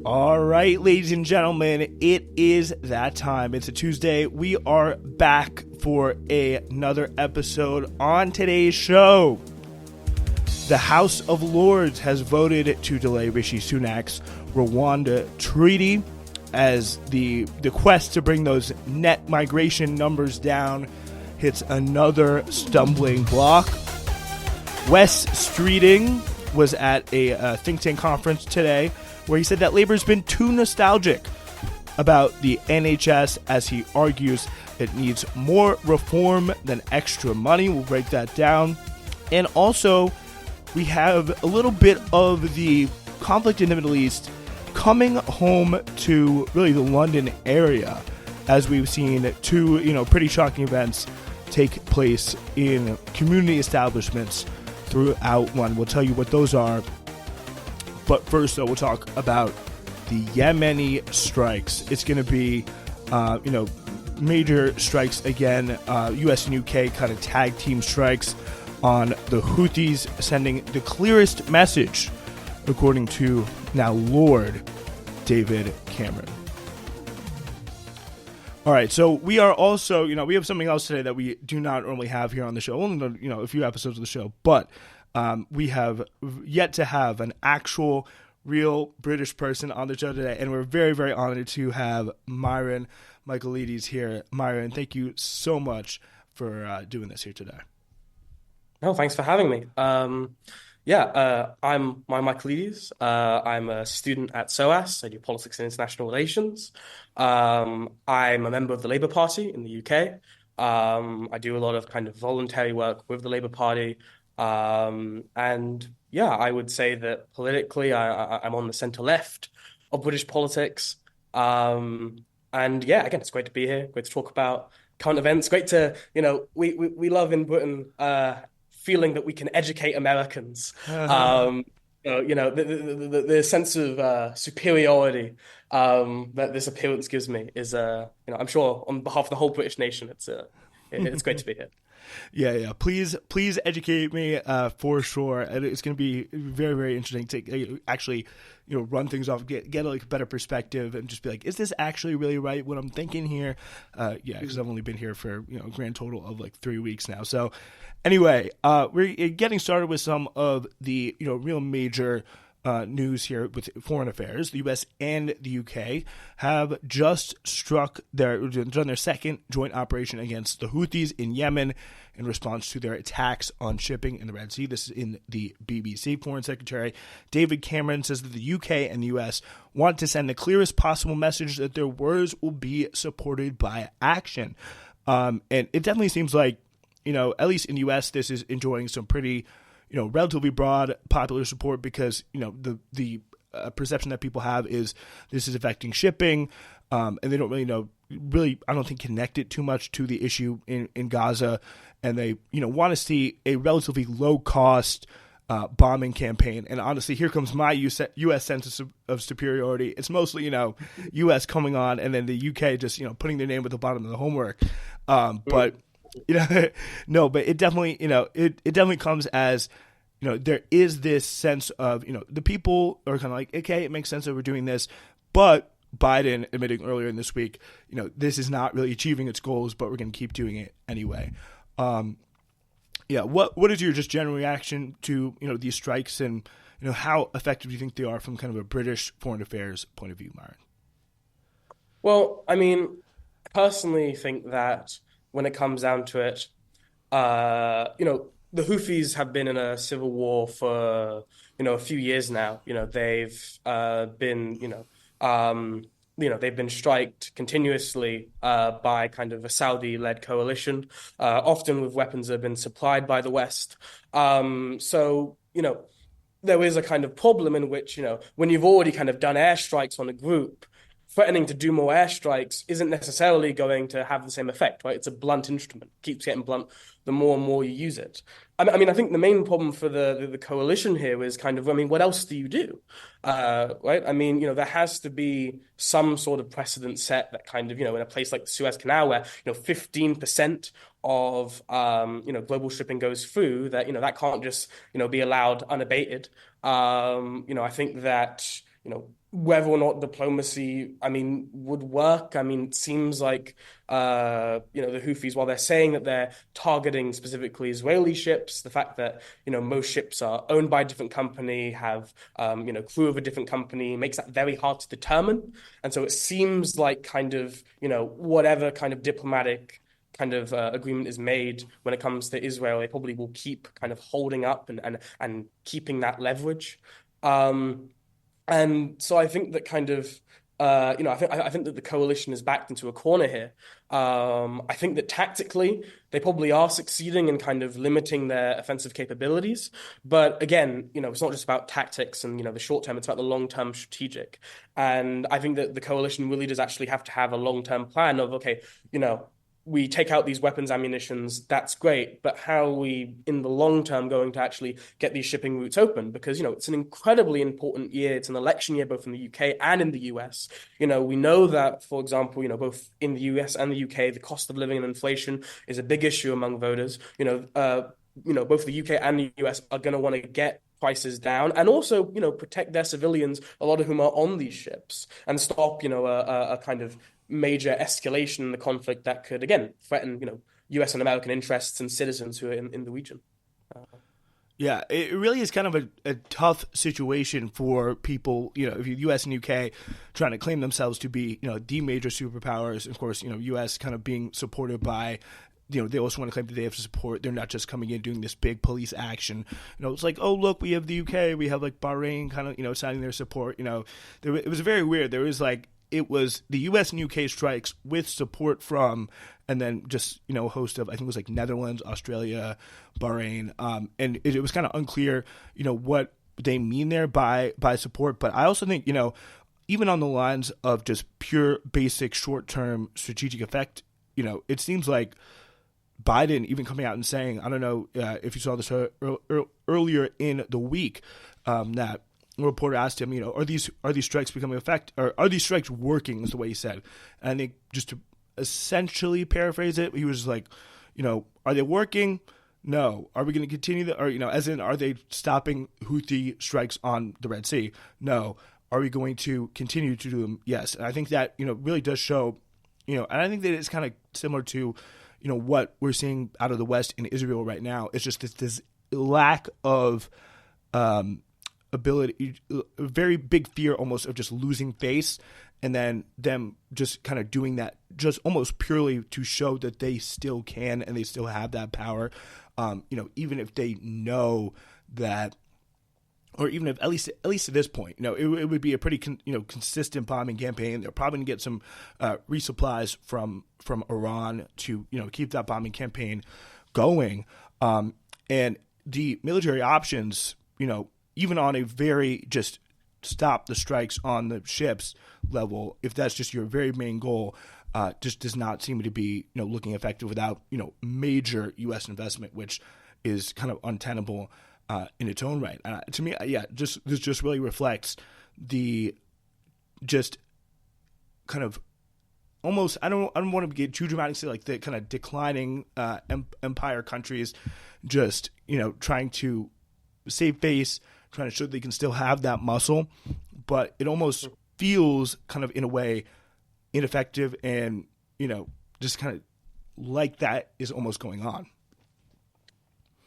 All right, ladies and gentlemen, it is that time. It's a Tuesday. We are back for another episode on today's show. The House of Lords has voted to delay Rishi Sunak's Rwanda treaty as the quest to bring those net migration numbers down hits another stumbling block. Wes Streeting was at a think tank conference today where he said that Labour's been too nostalgic about the NHS, as he argues it needs more reform than extra money. We'll break that down. And also, we have a little bit of the conflict in the Middle East coming home to really the London area, as we've seen two, pretty shocking events take place in community establishments throughout London. We'll tell you what those are. But first, though, we'll talk about the Yemeni strikes. It's going to be, major strikes again. U.S. and U.K. kind of tag team strikes on the Houthis, sending the clearest message, according to now Lord David Cameron. All right, so we are also, we have something else today that we do not normally have here on the show. Only, a few episodes of the show, but we have yet to have an actual, real British person on the show today, and we're very, very honored to have Myron Michaelides here. Myron, thank you so much for doing this here today. No, thanks for having me. I'm Myron Michaelides. I'm a student at SOAS. I do politics and international relations. I'm a member of the Labour Party in the UK. I do a lot of kind of voluntary work with the Labour Party. I would say that politically, I'm on the centre left of British politics. Again, it's great to be here. Great to talk about current events. Great to, we love in Britain feeling that we can educate Americans. The sense of superiority that this appearance gives me is, I'm sure on behalf of the whole British nation, it's great to be here. Yeah. Please educate me for sure. And it's going to be very, very interesting to actually, run things off, get a better perspective, and just be like, is this actually really right? What I'm thinking here? Because I've only been here for a grand total of 3 weeks now. So anyway, we're getting started with some of the real major news here with foreign affairs. The U.S. and the U.K. have just done their second joint operation against the Houthis in Yemen in response to their attacks on shipping in the Red Sea. This is in the BBC. Foreign Secretary David Cameron says that the U.K. and the U.S. want to send the clearest possible message that their words will be supported by action. And it definitely seems like, at least in the U.S., this is enjoying some pretty relatively broad popular support because, the perception that people have is this is affecting shipping, and they don't really I don't think, connect it too much to the issue in Gaza, and they, want to see a relatively low-cost bombing campaign. And honestly, here comes my U.S. sense of superiority. It's mostly, U.S. coming on, and then the U.K. just, putting their name at the bottom of the homework. But it definitely, it definitely comes as, there is this sense of, the people are kind of like, okay, it makes sense that we're doing this, but Biden admitting earlier in this week, this is not really achieving its goals, but we're going to keep doing it anyway. What is your just general reaction to, these strikes, and, how effective do you think they are from kind of a British foreign affairs point of view, Myron? Well, I personally think that when it comes down to it, the Houthis have been in a civil war for, a few years now. They've they've been striked continuously by kind of a Saudi-led coalition, often with weapons that have been supplied by the West. There is a kind of problem in which, when you've already kind of done airstrikes on a group, threatening to do more airstrikes isn't necessarily going to have the same effect, right? It's a blunt instrument. It keeps getting blunt the more and more you use it. I think the main problem for the coalition here is kind of, what else do you do? Right? There has to be some sort of precedent set that kind of, in a place like the Suez Canal where, 15% of, global shipping goes through, that, that can't just, be allowed unabated. I think that, whether or not diplomacy, I mean, would work. I mean, it seems like, the Houthis, while they're saying that they're targeting specifically Israeli ships, the fact that, most ships are owned by a different company, have, crew of a different company, makes that very hard to determine. And so it seems like kind of, whatever kind of diplomatic kind of agreement is made when it comes to Israel, they probably will keep kind of holding up and keeping that leverage. Um, and so I think that kind of, I think that the coalition is backed into a corner here. I think that tactically they probably are succeeding in kind of limiting their offensive capabilities. But again, it's not just about tactics and the short term; it's about the long term strategic. And I think that the coalition really does actually have to have a long term plan of okay, we take out these weapons, ammunitions, that's great, but how are we in the long term going to actually get these shipping routes open? Because, it's an incredibly important year. It's an election year, both in the UK and in the US. We know that, for example, both in the US and the UK, the cost of living and inflation is a big issue among voters. Both the UK and the US are going to want to get prices down and also, protect their civilians, a lot of whom are on these ships, and stop, a kind of major escalation in the conflict that could, again, threaten, US and American interests and citizens who are in the region. Yeah, it really is kind of a tough situation for people, if you US and UK trying to claim themselves to be, the major superpowers. Of course, US kind of being supported by, they also want to claim that they have support. They're not just coming in doing this big police action. It's like, oh, look, we have the UK, we have like Bahrain kind of, signing their support. It was very weird. There was like, it was the US and UK strikes with support from, and then just, a host of, I think it was like Netherlands, Australia, Bahrain. And it was kind of unclear, what they mean there by support. But I also think, even on the lines of just pure basic short-term strategic effect, it seems like Biden even coming out and saying, I don't know if you saw this earlier in the week, that a reporter asked him, are these strikes becoming effect, or are these strikes working? Is the way he said. And I think just to essentially paraphrase it, he was like, are they working? No. Are we going to continue or as in, are they stopping Houthi strikes on the Red Sea? No. Are we going to continue to do them? Yes. And I think that really does show, and I think that it's kind of similar to what we're seeing out of the West in Israel right now. It's just this lack of ability, a very big fear almost of just losing face, and then them just kind of doing that just almost purely to show that they still can and they still have that power, even if they know that, or even if at least at this point, it would be a pretty consistent bombing campaign. They're probably going to get some resupplies from Iran to keep that bombing campaign going, and the military options, even on a very just stop the strikes on the ships level, if that's just your very main goal, just does not seem to be looking effective without major U.S. investment, which is kind of untenable in its own right. To me, this just really reflects the just kind of almost, I don't want to get too dramatic, say like the kind of declining empire countries just trying to save face, trying to show they can still have that muscle, but it almost feels kind of in a way ineffective, and just kind of like that is almost going on.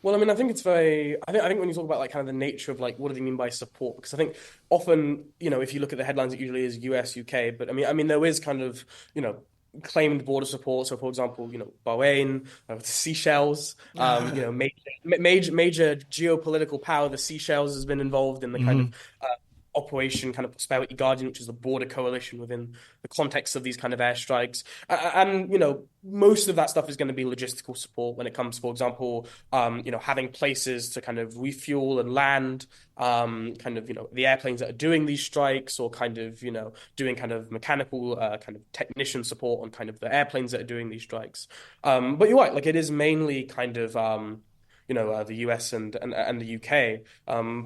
Well, I mean, I think it's very. I think when you talk about like kind of the nature of like what do they mean by support, because I think often if you look at the headlines, it usually is US, UK, but I mean there is kind of claimed border support. So, for example, Bahrain, the Seychelles, major geopolitical power. The Seychelles has been involved in the kind of Operation kind of Prosperity Guardian, which is the border coalition within the context of these kind of airstrikes. And, most of that stuff is going to be logistical support when it comes, for example, having places to kind of refuel and land, the airplanes that are doing these strikes, or kind of, doing kind of mechanical kind of technician support on kind of the airplanes that are doing these strikes. But you're right, like it is mainly kind of, the US and the UK,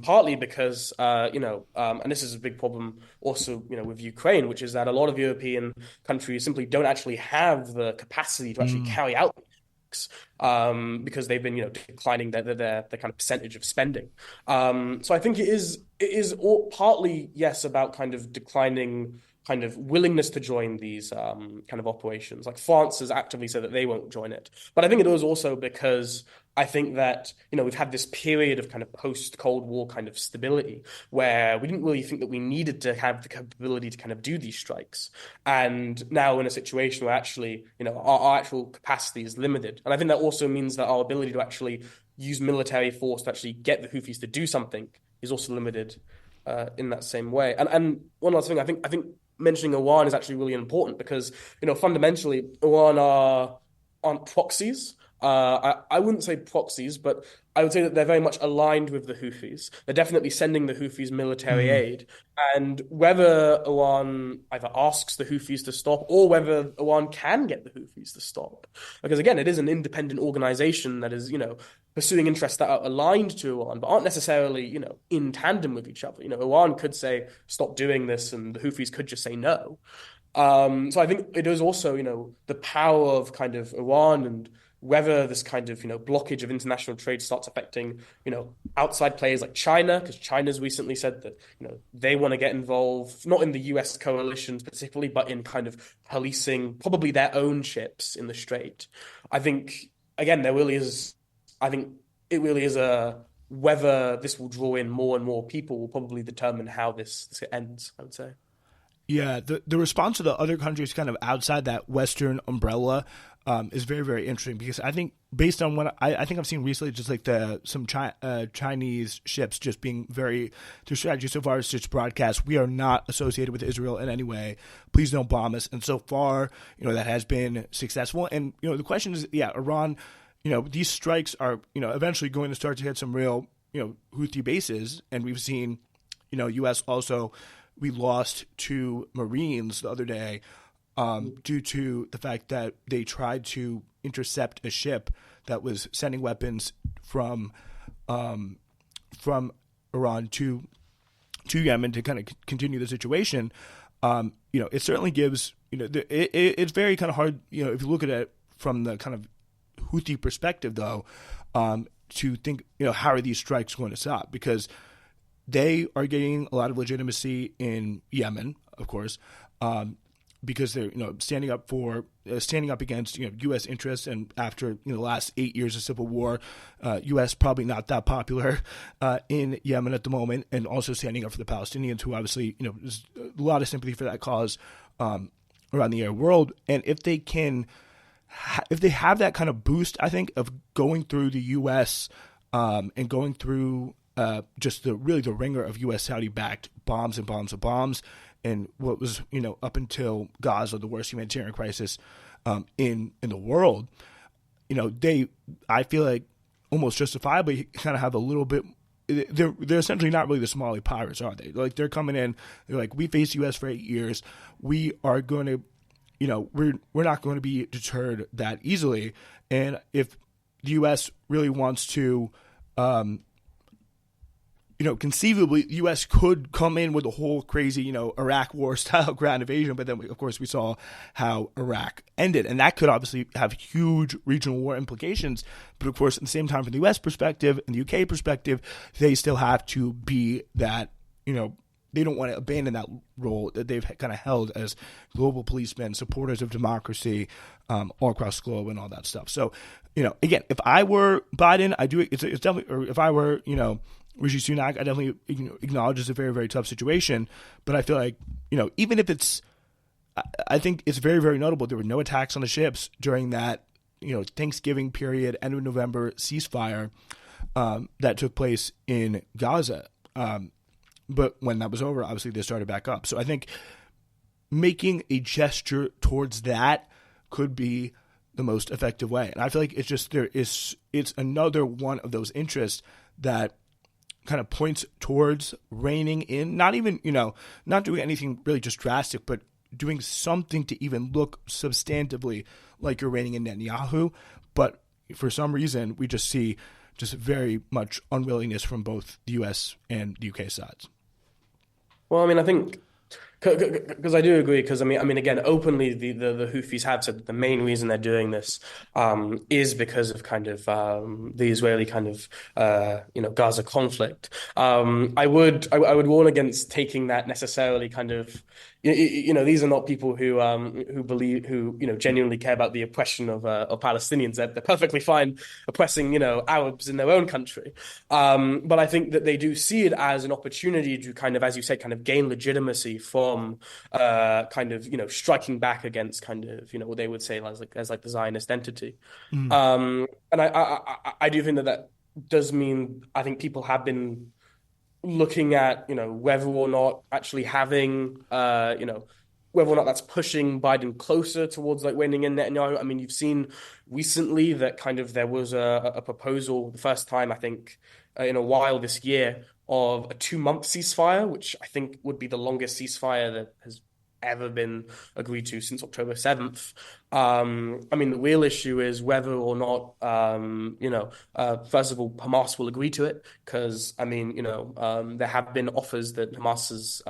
partly because, and this is a big problem also, with Ukraine, which is that a lot of European countries simply don't actually have the capacity to actually carry out strikes because they've been, declining their kind of percentage of spending. So I think it is all, partly, yes, about kind of declining kind of willingness to join these kind of operations. Like France has actively said that they won't join it. But I think it was also because I think that, we've had this period of kind of post-Cold War kind of stability where we didn't really think that we needed to have the capability to kind of do these strikes. And now we're in a situation where actually, our actual capacity is limited. And I think that also means that our ability to actually use military force to actually get the Houthis to do something is also limited in that same way. And one last thing, I think mentioning Iran is actually really important because, fundamentally, Iran aren't proxies. I wouldn't say proxies, but I would say that they're very much aligned with the Houthis. They're definitely sending the Houthis military aid. And whether Iran either asks the Houthis to stop or whether Iran can get the Houthis to stop. Because again, it is an independent organization that is, pursuing interests that are aligned to Iran, but aren't necessarily, in tandem with each other. Iran could say, stop doing this, and the Houthis could just say no. So I think it is also, the power of kind of Iran and whether this kind of, blockage of international trade starts affecting, outside players like China, because China's recently said that, they want to get involved, not in the US coalition particularly, but in kind of policing probably their own ships in the Strait. I think, again, it really is whether this will draw in more and more people will probably determine how this ends, I would say. Yeah, the response of the other countries kind of outside that Western umbrella is very, very interesting because I think based on what I think I've seen recently, just like some Chinese ships just being their strategy so far is just broadcast, we are not associated with Israel in any way. Please don't bomb us. And so far, that has been successful. And, the question is, Iran, these strikes are, eventually going to start to hit some real, Houthi bases. And we've seen, U.S. also, we lost 2 Marines the other day due to the fact that they tried to intercept a ship that was sending weapons from Iran to Yemen to kind of continue the situation. It certainly gives, it's very kind of hard, if you look at it from the kind of Houthi perspective, though, to think, how are these strikes going to stop? Because they are getting a lot of legitimacy in Yemen, of course, because they're standing up against U.S. interests, and after the last 8 years of civil war, U.S. probably not that popular in Yemen at the moment, and also standing up for the Palestinians, who obviously there's a lot of sympathy for that cause around the Arab world, and if they have that kind of boost, I think, of going through the U.S. And going through just the ringer of U.S. Saudi-backed bombs and bombs and bombs, and what was up until Gaza the worst humanitarian crisis in the world. I feel like almost justifiably kind of have a little bit. They're essentially not really the Somali pirates, are they? Like they're coming in. They're like, we faced U.S. for 8 years. We are going to, we're not going to be deterred that easily. And if the U.S. really wants to. Conceivably, the U.S. could come in with a whole crazy, Iraq war style ground invasion, but then, of course, we saw how Iraq ended, and that could obviously have huge regional war implications. But of course, at the same time, from the U.S. perspective and the U.K. perspective, they still have to be that, they don't want to abandon that role that they've kind of held as global policemen, supporters of democracy all across the globe and all that stuff. So, again, if I were Biden, it's definitely, or if I were, Rishi Sunak, I definitely acknowledge it's a very, very tough situation. But I feel like, even if I think it's very, very notable there were no attacks on the ships during that, Thanksgiving period, end of November ceasefire that took place in Gaza. But when that was over, obviously they started back up. So I think making a gesture towards that could be the most effective way. And I feel like it's another one of those interests that kind of points towards reining in, not even, not doing anything really just drastic, but doing something to even look substantively like you're reining in Netanyahu. But for some reason, we just see just very much unwillingness from both the U.S. and the U.K. sides. Well, I mean, I think Because I do agree. Because I mean, again, openly, the Houthis have said that the main reason they're doing this is because of kind of the Israeli kind of Gaza conflict. I would warn against taking that necessarily kind of these are not people who believe who genuinely care about the oppression of Palestinians. They're perfectly fine oppressing Arabs in their own country. But I think that they do see it as an opportunity to kind of, as you said, kind of gain legitimacy from kind of striking back against kind of what they would say as like the Zionist entity. Mm. And I do think that that does mean I think people have been looking at whether or not actually having whether or not that's pushing Biden closer towards like winning in Netanyahu. I mean, you've seen recently that kind of there was a proposal, the first time I think in a while this year, of a 2 month ceasefire, which I think would be the longest ceasefire that has ever been agreed to since October 7th. I mean, the real issue is whether or not, first of all, Hamas will agree to it, because I mean, there have been offers that Hamas has,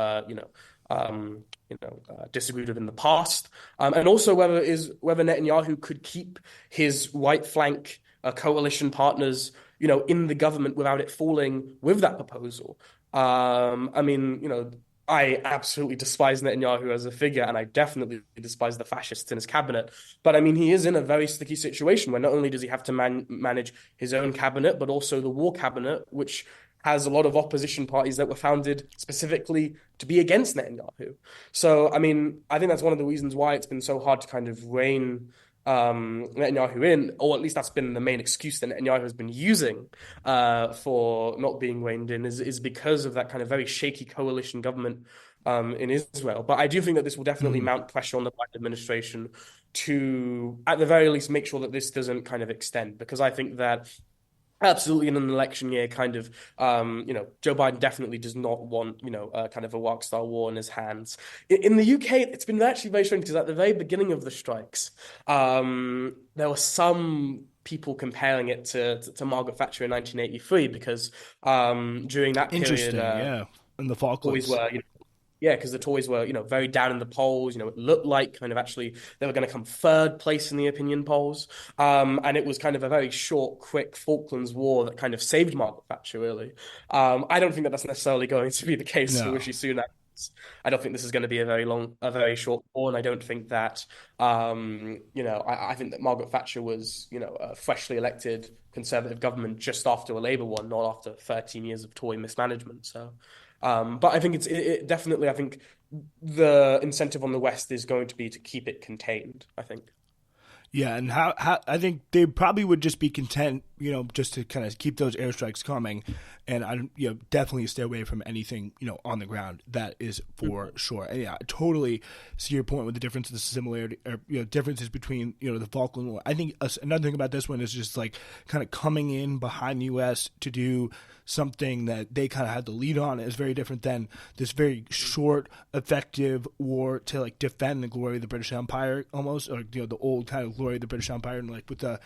disagreed with in the past, and also whether Netanyahu could keep his right flank coalition partners, in the government without it falling with that proposal. I mean, I absolutely despise Netanyahu as a figure, and I definitely despise the fascists in his cabinet. But I mean, he is in a very sticky situation where not only does he have to manage his own cabinet, but also the war cabinet, which has a lot of opposition parties that were founded specifically to be against Netanyahu. So, I mean, I think that's one of the reasons why it's been so hard to kind of rein Netanyahu in, or at least that's been the main excuse that Netanyahu has been using for not being reined in, is because of that kind of very shaky coalition government in Israel. But I do think that this will definitely Mm. mount pressure on the Biden administration to, at the very least, make sure that this doesn't kind of extend, because I think that absolutely in an election year, kind of, Joe Biden definitely does not want, kind of a rock-star war in his hands. In the UK, it's been actually very strange because at the very beginning of the strikes, there were some people comparing it to Margaret Thatcher in 1983 because during that period, Interesting, yeah. In the Tories Falklands. were, yeah, because the Tories were, very down in the polls. It looked like kind of actually they were going to come third place in the opinion polls. And it was kind of a very short, quick Falklands War that kind of saved Margaret Thatcher, really. I don't think that that's necessarily going to be the case for No. Rishi Sunak. I don't think this is going to be a very short war, and I don't think that, I think that Margaret Thatcher was, a freshly elected Conservative government just after a Labour one, not after 13 years of Tory mismanagement. So. But I think it definitely, I think the incentive on the West is going to be to keep it contained, I think. Yeah, and how I think they probably would just be content, just to kind of keep those airstrikes coming, and I, definitely stay away from anything, on the ground. That is for sure. And yeah, I totally see your point with the differences, the similarity, or differences between the Falkland War. I think another thing about this one is just like kind of coming in behind the U.S. to do something that they kind of had the lead on is very different than this very short, effective war to like defend the glory of the British Empire, almost, or the old kind of glory of the British Empire, and like with the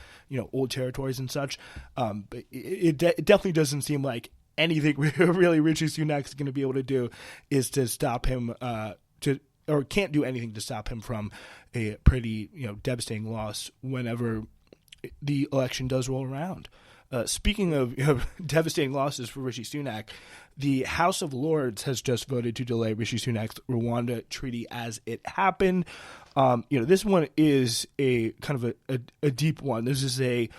old territories and such. But it definitely doesn't seem like anything really Rishi Sunak is going to be able to do is to stop him or can't do anything to stop him from a pretty devastating loss whenever the election does roll around. Speaking of devastating losses for Rishi Sunak, the House of Lords has just voted to delay Rishi Sunak's Rwanda treaty as it happened. This one is a kind of a deep one. This is a.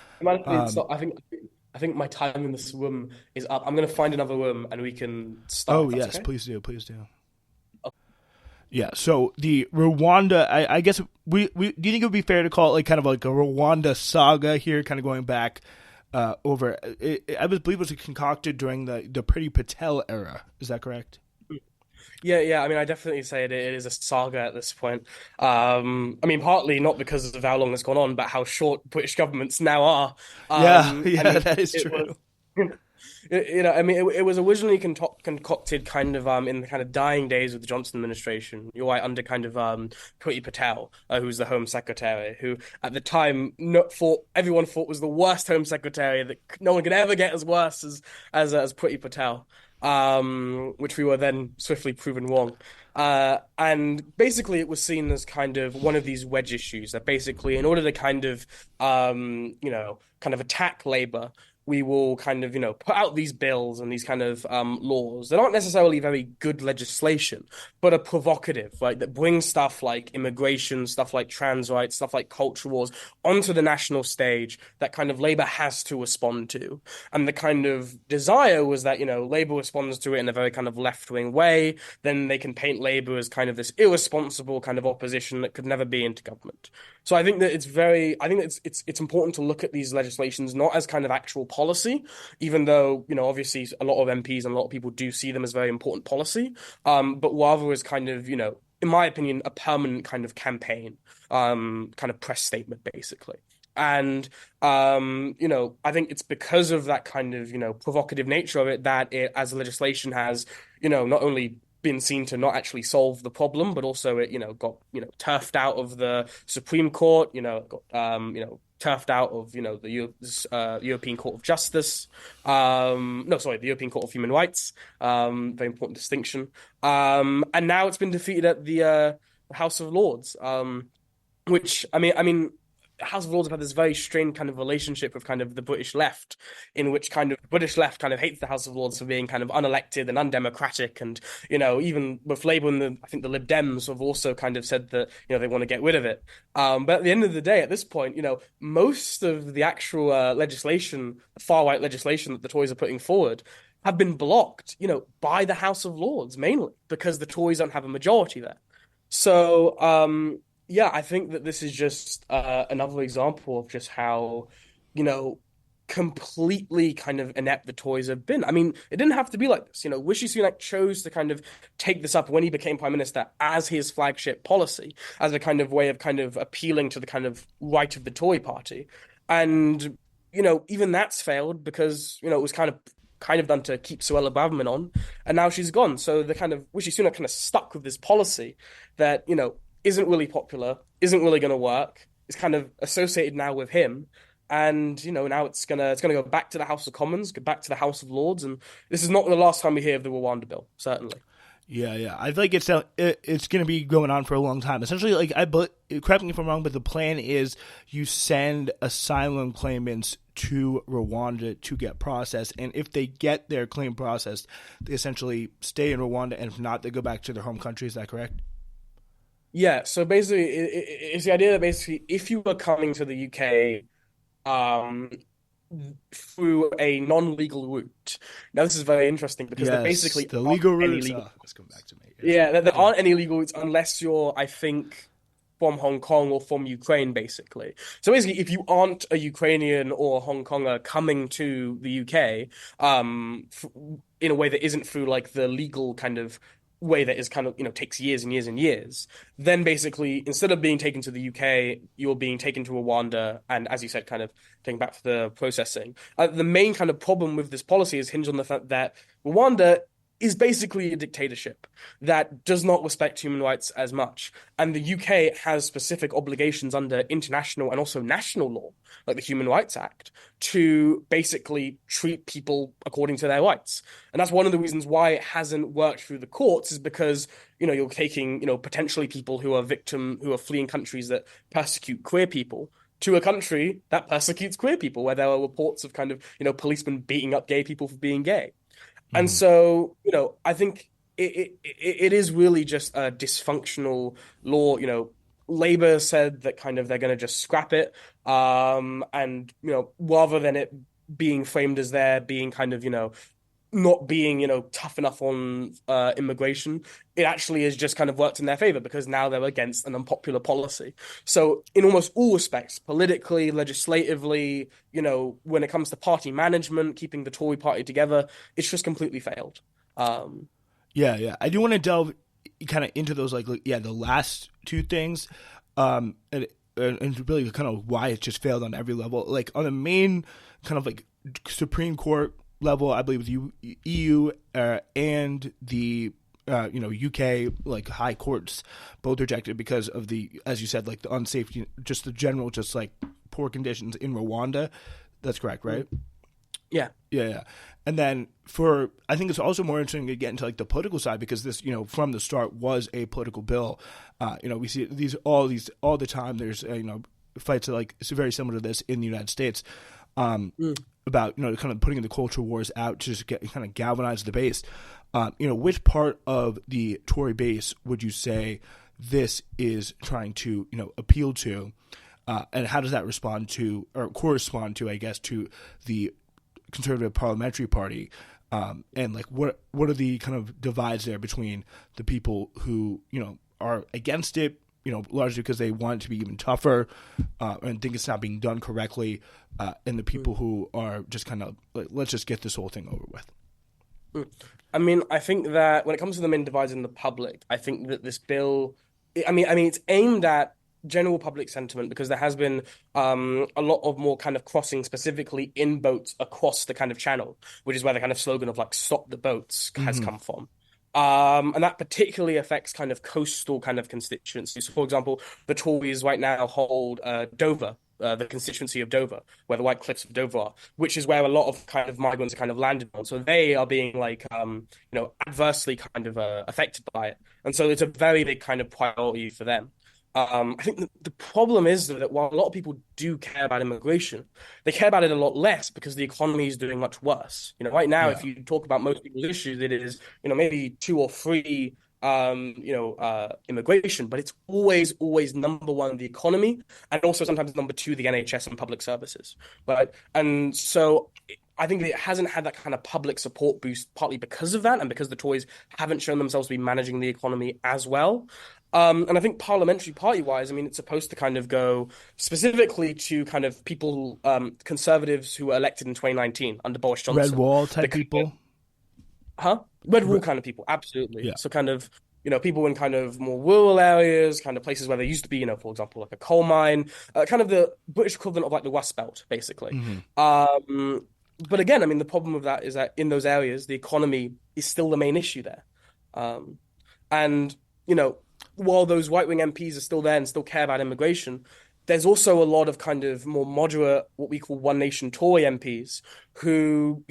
I think my time in this room is up. I'm going to find another room and we can start. Oh If that's yes, okay. please do, please do. Yeah, so the Rwanda, I guess we do you think it would be fair to call it like kind of like a Rwanda saga here, kind of going back over? I believe it was concocted during the Priti Patel era. Is that correct? Yeah. I mean, I definitely say it is a saga at this point. I mean, partly not because of how long it's gone on, but how short British governments now are. Yeah, I yeah, mean, that is it true. was, I mean, it was originally concocted kind of in the kind of dying days of the Johnson administration. You're right, under kind of Priti Patel, who's the Home Secretary, who at the time everyone thought was the worst Home Secretary that no one could ever get as worse as Priti Patel. which we were then swiftly proven wrong. And basically, it was seen as kind of one of these wedge issues that basically, in order to kind of, kind of attack labor, we will kind of, put out these bills and these kind of laws that aren't necessarily very good legislation, but are provocative, right? That bring stuff like immigration, stuff like trans rights, stuff like culture wars onto the national stage that kind of labor has to respond to. And the kind of desire was that, labor responds to it in a very kind of left-wing way. Then they can paint labor as kind of this irresponsible kind of opposition that could never be into government. So I think that it's important to look at these legislations not as kind of actual policy, even though, obviously a lot of MPs and a lot of people do see them as very important policy, but rather as kind of, in my opinion, a permanent kind of campaign, kind of press statement, basically. And I think it's because of that kind of, provocative nature of it that it, as legislation, has, not only been seen to not actually solve the problem, but also it, got, turfed out of the Supreme Court, got, turfed out of, the European Court of Justice. No, sorry, the European Court of Human Rights. Very important distinction. And now it's been defeated at the House of Lords. Which I mean, House of Lords have had this very strained kind of relationship with kind of the British left, in which kind of the British left kind of hates the House of Lords for being kind of unelected and undemocratic, and even with Labour and I think the Lib Dems have also kind of said that they want to get rid of it. But at the end of the day, at this point, most of the actual legislation, far right legislation that the Tories are putting forward, have been blocked, by the House of Lords mainly because the Tories don't have a majority there. So, yeah, I think that this is just another example of just how, you know, completely kind of inept the Tories have been. I mean, it didn't have to be like this. Rishi Sunak chose to kind of take this up when he became Prime Minister as his flagship policy, as a kind of way of kind of appealing to the kind of right of the Tory party. And, even that's failed because, it was kind of done to keep Suella Braverman on, and now she's gone. So the kind of Rishi Sunak kind of stuck with this policy that, isn't really popular, isn't really going to work. It's kind of associated now with him, and now it's gonna go back to the House of Commons, go back to the House of Lords, and this is not the last time we hear of the Rwanda bill, certainly. Yeah, yeah. I think it's going to be going on for a long time. Essentially, correct me if I'm wrong, but the plan is you send asylum claimants to Rwanda to get processed, and if they get their claim processed, they essentially stay in Rwanda, and if not, they go back to their home country. Is that correct? Yeah, so basically, it's the idea that basically, if you are coming to the UK, um, through a non-legal route. Now, this is very interesting because there Yes, basically the aren't legal any routes. legal. Oh, it's coming back to me. Yes. Yeah, there aren't any legal routes unless you're, I think, from Hong Kong or from Ukraine, basically. So basically, if you aren't a Ukrainian or a Hong Konger coming to the UK, in a way that isn't through like the legal kind of way that is kind of, takes years and years and years, then basically, instead of being taken to the UK, you're being taken to Rwanda, and as you said, kind of taken back for the processing. The main kind of problem with this policy is hinged on the fact that Rwanda is basically a dictatorship that does not respect human rights as much. And the UK has specific obligations under international and also national law, like the Human Rights Act, to basically treat people according to their rights. And that's one of the reasons why it hasn't worked through the courts, is because, you're taking, potentially people who are fleeing countries that persecute queer people to a country that persecutes queer people, where there are reports of kind of, policemen beating up gay people for being gay. And Mhm. so, I think it is really just a dysfunctional law. Labour said that kind of they're going to just scrap it. And, rather than it being framed as there being kind of, not being, tough enough on immigration, it actually has just kind of worked in their favor because now they're against an unpopular policy. So in almost all respects, politically, legislatively, when it comes to party management, keeping the Tory party together, it's just completely failed. Um, Yeah, yeah. I do want to delve kind of into those, the last two things, and really kind of why it just failed on every level. Like on the main kind of like Supreme Court level, I believe the EU and the UK like high courts both rejected because of the, as you said, like the unsafety, just the general, just like poor conditions in Rwanda. That's correct, right? Yeah. Yeah, yeah. And then for I think it's also more interesting to get into like the political side because this, from the start was a political bill. We see these all the time. There's fights that, like it's very similar to this in the United States Mm. about kind of putting the culture wars out to just get kind of galvanize the base. Which part of the Tory base would you say this is trying to appeal to, and how does that respond to or correspond to, I guess, to the Conservative Parliamentary Party, and like what are the kind of divides there between the people who are against it, largely because they want it to be even tougher and think it's not being done correctly, and the people who are just kind of like, let's just get this whole thing over with. Mm. I mean, I think that when it comes to the main divides in the public, I think that this bill, I mean, it's aimed at general public sentiment because there has been a lot of more kind of crossing specifically in boats across the kind of channel, which is where the kind of slogan of like "stop the boats" has Mm-hmm. come from. And that particularly affects kind of coastal kind of constituencies. So, for example, the Tories right now hold Dover, the constituency of Dover, where the White Cliffs of Dover are, which is where a lot of kind of migrants are kind of landed on. So they are being like, adversely kind of affected by it. And so it's a very big kind of priority for them. I think the problem is that while a lot of people do care about immigration, they care about it a lot less because the economy is doing much worse. Right now, Yeah. if you talk about most people's issues, it is, maybe two or three, immigration, but it's always, always number one, the economy, and also sometimes number two, the NHS and public services, right? And so I think that it hasn't had that kind of public support boost, partly because of that, and because the Tories haven't shown themselves to be managing the economy as well. And I think parliamentary party wise, I mean, it's supposed to kind of go specifically to kind of people, conservatives who were elected in 2019 under Boris Red Johnson. wall The type people. Red Re- wall kind of people, absolutely. yeah. So kind of, people in kind of more rural areas, kind of places where there used to be, for example, like a coal mine, kind of the British equivalent of like the Rust Belt, basically. Hmm. But again, I mean, the problem with that is that in those areas, the economy is still the main issue there. Um, and, you know, while those right-wing MPs are still there and still care about immigration, there's also a lot of kind of more moderate, what we call one nation Tory MPs who,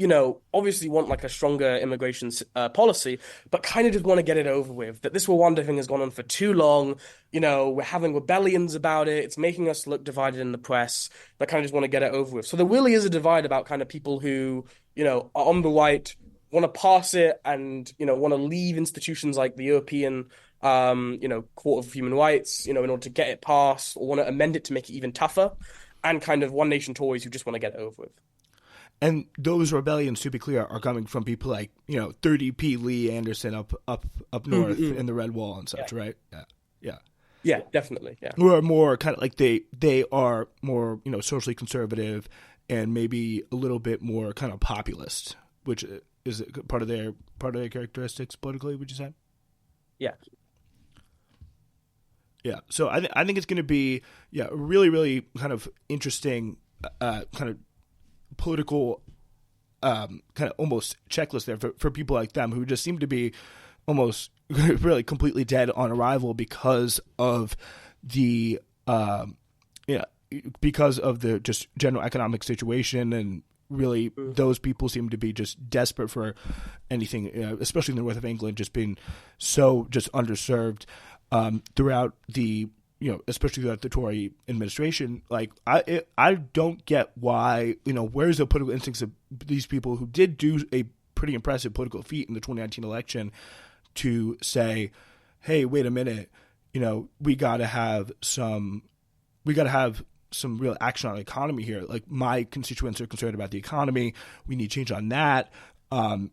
obviously want like a stronger immigration policy, but kind of just want to get it over with. That this Rwanda thing has gone on for too long. We're having rebellions about it. It's making us look divided in the press. That kind of just want to get it over with. So there really is a divide about kind of people who, are on the right, want to pass it and, want to leave institutions like the European Court of Human Rights, in order to get it passed or want to amend it to make it even tougher, and kind of one nation Tories who just want to get it over with. And those rebellions, to be clear, are coming from people like 30p Lee Anderson up north Mm-hmm. in the Red Wall and Yeah. such, right? Yeah, yeah. Yeah, definitely. Yeah. Who are more kind of like they are more socially conservative and maybe a little bit more kind of populist, which is part of their characteristics politically. Would you say? Yeah. Yeah. So I think it's going to be really really kind of interesting kind of political kind of almost checklist there for people like them who just seem to be almost really completely dead on arrival because of the because of the just general economic situation, and really those people seem to be just desperate for anything, especially in the north of England, just being so just underserved throughout the especially throughout the Tory administration. Like I don't get why where's the political instincts of these people who did do a pretty impressive political feat in the 2019 election to say, hey, wait a minute, we got to have some real action on the economy here. Like my constituents are concerned about the economy. We need change on that. Well,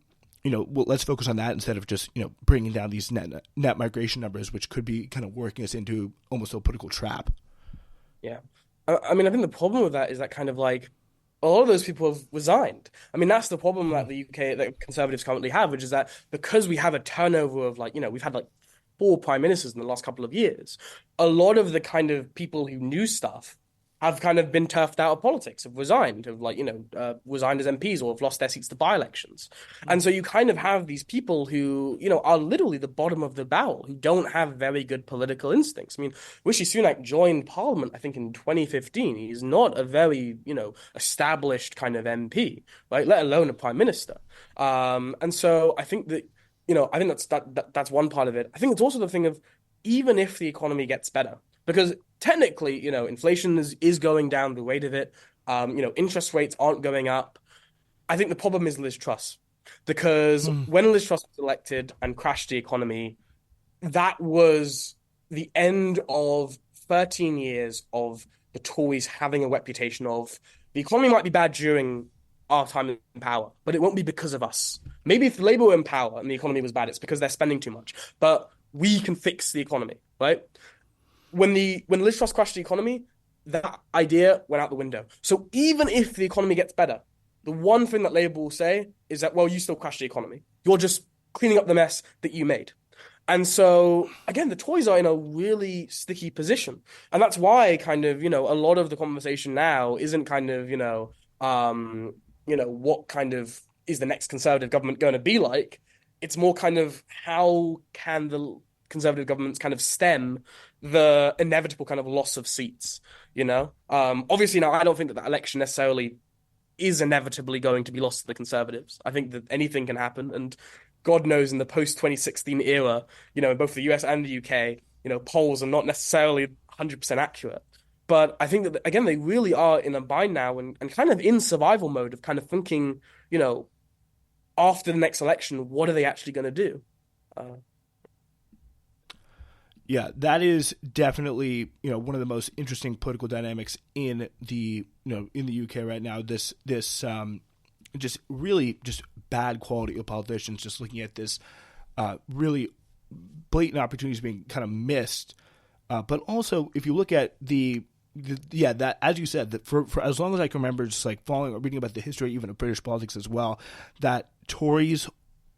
let's focus on that instead of just bringing down these net migration numbers, which could be kind of working us into almost a political trap. Yeah. I mean, I think the problem with that is that kind of like a lot of those people have resigned. I mean, that's the problem that the UK, that Conservatives currently have, which is that because we have a turnover of like, we've had like four prime ministers in the last couple of years, a lot of the kind of people who knew stuff have kind of been turfed out of politics, have resigned, have like, resigned as MPs or have lost their seats to by-elections. And so you kind of have these people who, are literally the bottom of the barrel, who don't have very good political instincts. I mean, Rishi Sunak joined Parliament, I think, in 2015. He's not a very, established kind of MP, right? Let alone a prime minister. And so I think that, I think that's one part of it. I think it's also the thing of even if the economy gets better, because technically, inflation is going down, the rate of it, interest rates aren't going up. I think the problem is Liz Truss, because Hmm. when Liz Truss was elected and crashed the economy, that was the end of 13 years of the Tories having a reputation of the economy might be bad during our time in power, but it won't be because of us. Maybe if Labour were in power and the economy was bad, it's because they're spending too much. But we can fix the economy, right? When Liz Truss crashed the economy, that idea went out the window. So even if the economy gets better, the one thing that Labour will say is that, well, you still crashed the economy. You're just cleaning up the mess that you made. And so again, the Tories are in a really sticky position. And that's why kind of, a lot of the conversation now isn't kind of, what kind of is the next Conservative government going to be like? It's more kind of how can the Conservative governments kind of stem the inevitable kind of loss of seats, Obviously now I don't think that that election necessarily is inevitably going to be lost to the Conservatives. I think that anything can happen, and God knows in the post 2016 era, in both the US and the UK, polls are not necessarily 100% accurate. But I think that again they really are in a bind now and kind of in survival mode of kind of thinking, after the next election, what are they actually going to do? Uh, Yeah, that is definitely one of the most interesting political dynamics in the UK right now. This just really just bad quality of politicians. Just looking at this really blatant opportunities being kind of missed, but also if you look at yeah, that as you said, that for as long as I can remember, just like following or reading about the history even of British politics as well, that Tories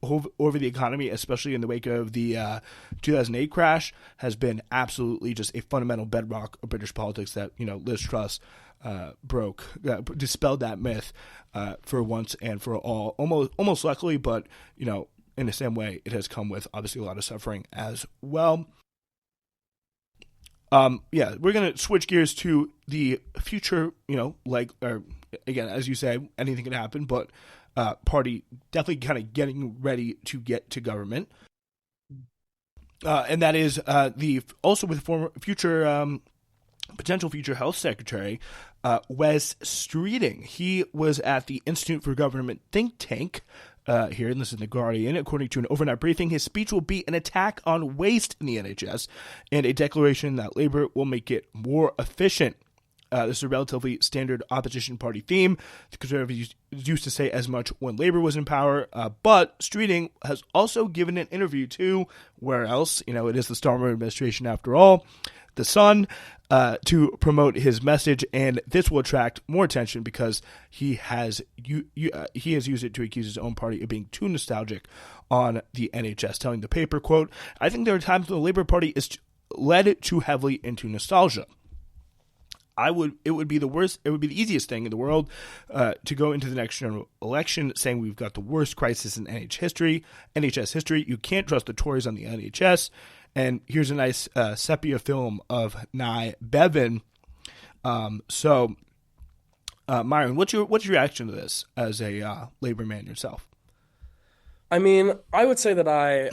over the economy, especially in the wake of the 2008 crash, has been absolutely just a fundamental bedrock of British politics that Liz Truss broke, dispelled that myth for once and for all. Almost luckily, but in the same way, it has come with obviously a lot of suffering as well. Yeah, we're gonna switch gears to the future. Or again, as you say, anything can happen, but party definitely kind of getting ready to get to government, and that is the also with former future potential future health secretary Wes Streeting. He was at the Institute for Government think tank here, and this is the Guardian. According to an overnight briefing, his speech will be an attack on waste in the NHS and a declaration that Labour will make it more efficient. This is a relatively standard opposition party theme. The Conservatives used to say as much when Labour was in power, but Streeting has also given an interview to, where else? It is the Starmer administration after all, The Sun, to promote his message, and this will attract more attention because he has used it to accuse his own party of being too nostalgic on the NHS, telling the paper, quote, "I think there are times when the Labour Party is led too heavily into nostalgia. It would be the worst. It would be the easiest thing in the world to go into the next general election saying we've got the worst crisis in NHS history. You can't trust the Tories on the NHS. And here's a nice sepia film of Nye Bevan. Myron, what's your reaction to this as a Labour man yourself? I mean, I would say that I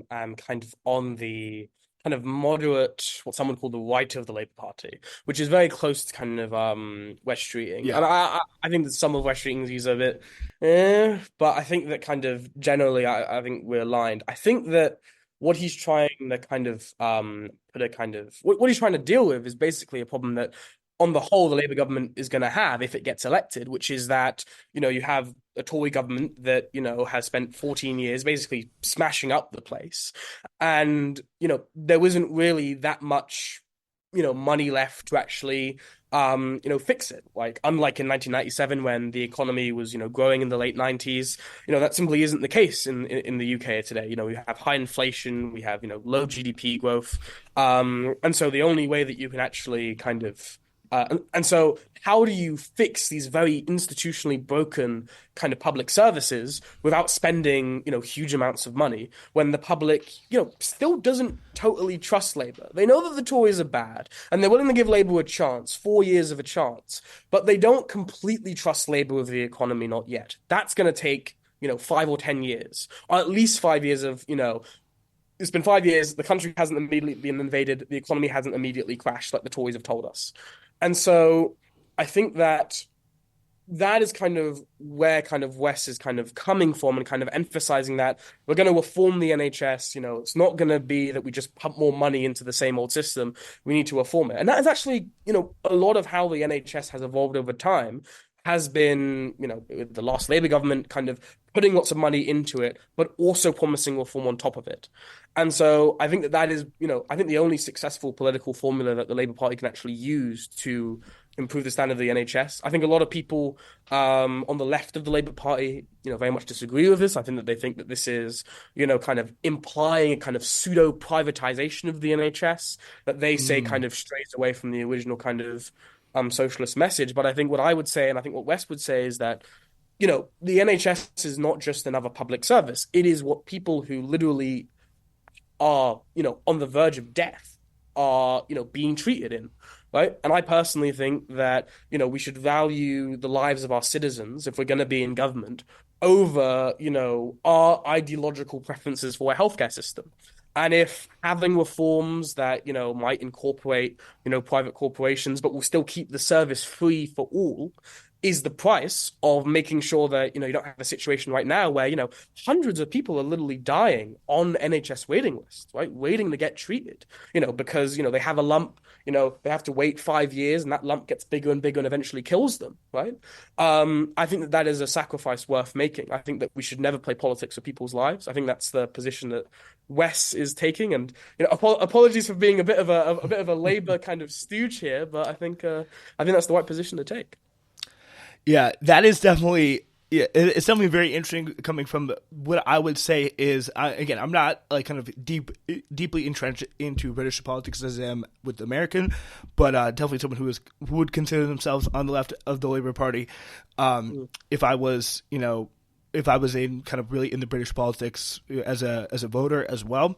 am kind of on the kind of moderate, what someone called the right of the Labour Party, which is very close to kind of West Streeting. Yeah. And I think that some of West Streeting's views are a bit, but I think that kind of generally, I think we're aligned. I think that what he's trying to kind of put a kind of what he's trying to deal with is basically a problem that on the whole the Labour government is going to have if it gets elected, which is that you have a Tory government that has spent 14 years basically smashing up the place, and there wasn't really that much money left to actually fix it. Like unlike in 1997 when the economy was growing in the late 90s, that simply isn't the case in the UK today. We have high inflation, we have low GDP growth, and so the only way that you can actually kind of And so, how do you fix these very institutionally broken kind of public services without spending, huge amounts of money when the public, still doesn't totally trust Labour? They know that the Tories are bad, and they're willing to give Labour a chance, 4 years of a chance, but they don't completely trust Labour with the economy, not yet. That's going to take, 5 or 10 years, or at least 5 years of, it's been 5 years. The country hasn't immediately been invaded. The economy hasn't immediately crashed like the Tories have told us. And so I think that that is kind of where kind of Wes is kind of coming from and kind of emphasizing that we're going to reform the NHS. It's not going to be that we just pump more money into the same old system. We need to reform it. And that is actually, a lot of how the NHS has evolved over time has been, with the last Labour government kind of putting lots of money into it, but also promising reform on top of it. And so I think that is, I think the only successful political formula that the Labour Party can actually use to improve the standard of the NHS. I think a lot of people on the left of the Labour Party, very much disagree with this. I think that they think that this is, kind of implying a kind of pseudo privatization of the NHS that they say kind of strays away from the original kind of socialist message. But I think what I would say, and I think what Wes would say, is that the NHS is not just another public service. It is what people who literally are, on the verge of death are, being treated in, right? And I personally think that, we should value the lives of our citizens if we're going to be in government over, our ideological preferences for a healthcare system. And if having reforms that, might incorporate, private corporations, but will still keep the service free for all, is the price of making sure that, you don't have a situation right now where, hundreds of people are literally dying on NHS waiting lists, right? Waiting to get treated, because, they have a lump, they have to wait 5 years and that lump gets bigger and bigger and eventually kills them, right? I think that is a sacrifice worth making. I think that we should never play politics with people's lives. I think that's the position that Wes is taking. And, apologies for being a bit of a Labour kind of stooge here, but I think that's the right position to take. Yeah, that is definitely, yeah, it's definitely very interesting coming from what I would say is, again, I'm not like kind of deeply entrenched into British politics as I am with American, but definitely someone who would consider themselves on the left of the Labour Party. If I was, if I was in kind of really in the British politics as a voter as well.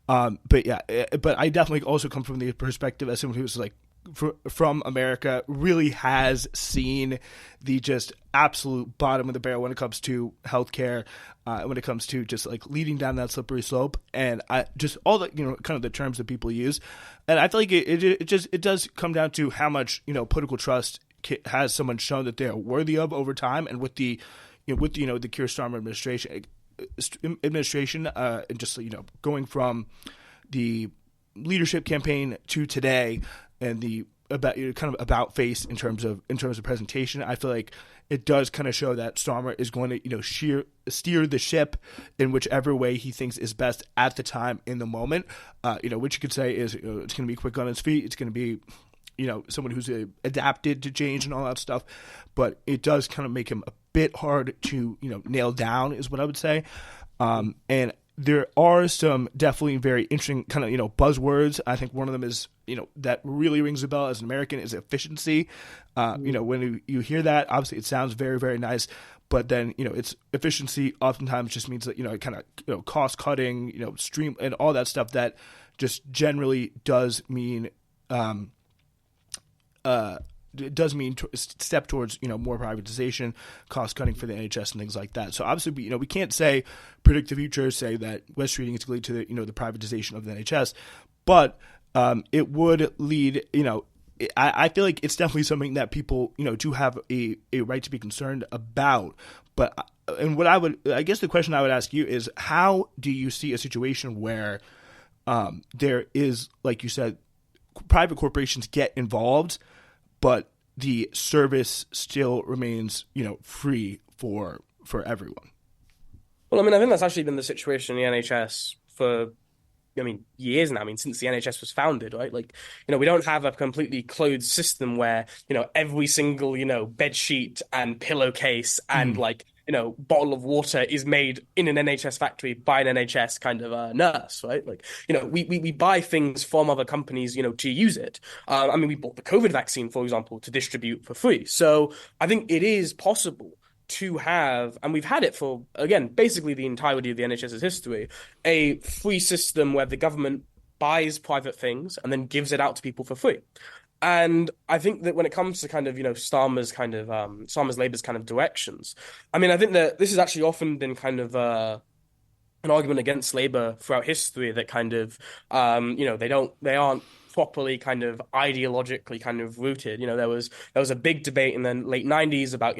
But yeah, but I definitely also come from the perspective as someone who's like, from America, really has seen the just absolute bottom of the barrel when it comes to healthcare, when it comes to just like leading down that slippery slope, and just all the kind of the terms that people use, and I feel like it does come down to how much political trust has someone shown that they're worthy of over time, and with the the Keir Starmer administration, and just going from the leadership campaign to today, and the kind of about face in terms of presentation, I feel like it does kind of show that Starmer is going to steer the ship in whichever way he thinks is best at the time in the moment. Which you could say is it's going to be quick on his feet. It's going to be someone who's adapted to change and all that stuff. But it does kind of make him a bit hard to nail down, is what I would say. And there are some definitely very interesting kind of, buzzwords. I think one of them is, that really rings a bell as an American is efficiency. When you hear that, obviously it sounds very, very nice, but then, it's efficiency oftentimes just means that, it kind of, cost cutting, stream and all that stuff that just generally does mean, it does mean step towards more privatization, cost cutting for the NHS and things like that. So obviously we can't predict the future, say that Wes Streeting is going to lead to the privatization of the NHS, but it would lead I feel like it's definitely something that people do have a right to be concerned about. But and what I guess the question I would ask you is, how do you see a situation where there is, like you said, private corporations get involved, but the service still remains, free for everyone? Well, I think that's actually been the situation in the NHS for, years now. Since the NHS was founded, right? Like, we don't have a completely closed system where, every single, bed sheet and pillowcase and like bottle of water is made in an NHS factory by an NHS kind of nurse, right? Like, we buy things from other companies, to use it. I mean, we bought the COVID vaccine, for example, to distribute for free. So I think it is possible to have, and we've had it for, again, basically the entirety of the NHS's history, a free system where the government buys private things and then gives it out to people for free. And I think that when it comes to kind of, Starmer's Labour's kind of directions, I mean, I think that this has actually often been kind of an argument against Labour throughout history that kind of, they aren't properly kind of ideologically kind of rooted. There was a big debate in the late 90s about,